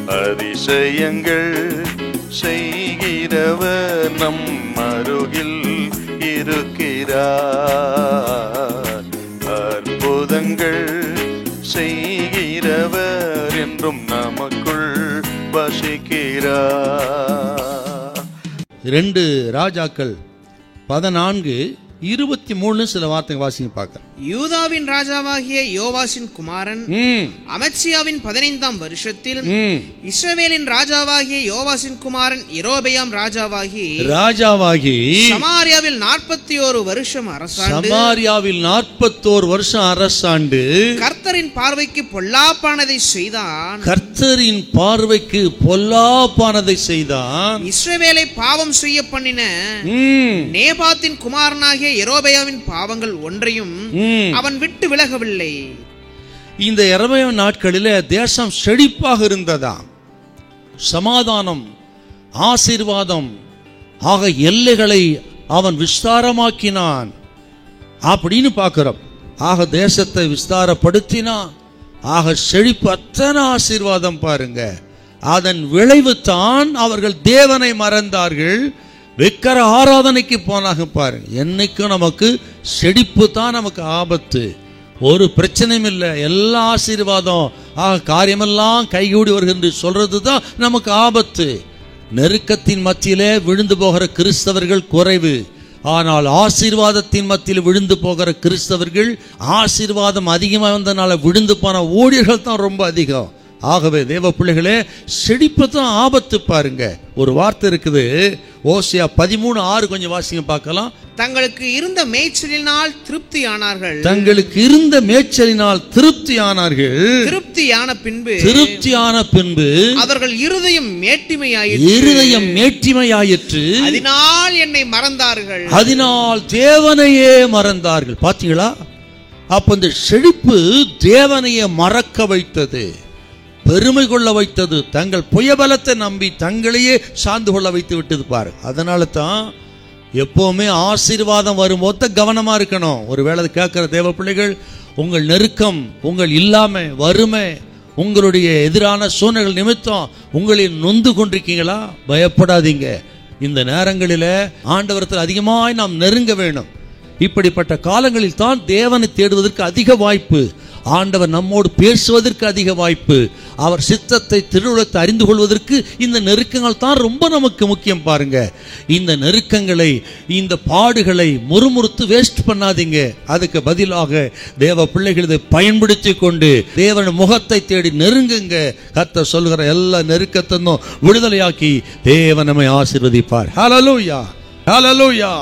அதிசயங்கள் செய்கிறவர் நம் அருகில் இருக்கிறார். அற்புதங்கள் செய்கிறவர் என்றும் நமக்குள் வசிக்கிறார். 2 ராஜாக்கள் 14:23 சில வார்த்தைகள் வாசிங்க பார்க்க. யூதாவின் ராஜாவாகிய யோவாசின் குமாரன் அமத்சியாவின் 15ஆம் வருஷத்தில் இஸ்ரவேலின் ராஜாவாகிய யோவாசின் குமாரன் யெரொபெயாம் ராஜாவாகி சமாரியாவில் 41 வருஷம் அரசாண்டு கர்த்தரின் பார்வைக்கு பொல்லாப்பானதை செய்தான். இஸ்ரவேலை பாவம் செய்ய பண்ணின நேபாத்தின் குமாரனாகிய யெரொபெயாமின் பாவங்கள் ஒன்றையும் அவன் விட்டு விலகவில்லை. இந்த 20 நாட்களிலே தேசம் செழிப்பாக இருந்ததாம். சமாதானம், ஆசீர்வாதம் ஆக எல்லைகளை அவன் விஸ்தாரமாக்கினான் அப்படின்னு பார்க்கிறோம். ஆக தேசத்தை விஸ்தாரப்படுத்தினான். ஆக செழிப்பு, அத்தனை ஆசீர்வாதம் பாருங்க. அதன் விளைவு தான் அவர்கள் தேவனை மறந்தார்கள், விக்கிர ஆராதனைக்கு போனாங்க. பாருங்க, என்னைக்கும் நமக்கு செழிப்பு தான் நமக்கு ஆபத்து. ஒரு பிரச்சனையும் இல்லை, எல்லா ஆசீர்வாதம் காரியமெல்லாம் கைகூடி வருகின்ற சொல்றது தான் நமக்கு ஆபத்து. நெருக்கத்தின் மத்தியிலே விழுந்து போகிற கிறிஸ்தவர்கள் குறைவு. ஆனால் ஆசீர்வாதத்தின் மத்தியில் விழுந்து போகிற கிறிஸ்தவர்கள், ஆசீர்வாதம் அதிகமாக வந்தனால விழுந்து போன ஊழியர்கள் தான் ரொம்ப அதிகம். ஆகவே தேவ பிள்ளைகளே, செழிப்பு தான் ஆபத்து. பாருங்க, ஒரு வார்த்தை இருக்குது, ஓசியா 13:6 கொஞ்சம் வாசிங்க பார்க்கலாம். தங்களுக்கு இருந்த மேய்ச்சலினால் திருப்தியானார்கள். திருப்தியான பின்பு அவர்கள் இருதயம் மேட்டிமையாயிற்று. அதனால் என்னை மறந்தார்கள். அதனால் தேவனையே மறந்தார்கள். பாத்தீங்களா? அப்ப இந்த செழிப்பு தேவனையே மறக்க வைத்தது, பெருமை கொள்ள வைத்தது, தங்கள் புயபலத்தை நம்பி தங்களையே சார்ந்து கொள்ள வைத்து விட்டது. பாரு, அதனால தான் எப்பவுமே ஆசீர்வாதம் வரும்போது கவனமா இருக்கணும். ஒருவேளை கேட்கிற தேவ பிள்ளைகள், உங்கள் நெருக்கம், உங்கள் இல்லாமை, வறுமை, உங்களுடைய எதிரான சூழ்நிலை நிமித்தம் உங்களை நொந்து கொண்டிருக்கீங்களா? பயப்படாதீங்க. இந்த நேரங்களில் ஆண்டவரத்தில் அதிகமாய் நாம் நெருங்க வேணும். இப்படிப்பட்ட காலங்களில் தான் தேவனை தேடுவதற்கு அதிக வாய்ப்பு, ஆண்டவர் நம்மோடு பேசுவதற்கு அதிக வாய்ப்பு, அவர் சித்தத்தை, திருவுளத்தை அறிந்து கொள்வதற்கு இந்த நெருக்கங்கள் தான் ரொம்ப நமக்கு முக்கியம். பாருங்க, இந்த நெருக்கங்களை, இந்த பாடுகளை முறுமுறுத்து வேஸ்ட் பண்ணாதீங்க. அதுக்கு பதிலாக தேவ பிள்ளைகள் இதை பயன்படுத்தி கொண்டு தேவன் முகத்தை தேடி நெருங்குங்க. கர்த்தர் சொல்கிற எல்லா நெருக்கத்தையும் விடுதலையாக்கி தேவன் நம்மை ஆசீர்வதிப்பார். ஹல்லேலூயா, ஹல்லேலூயா.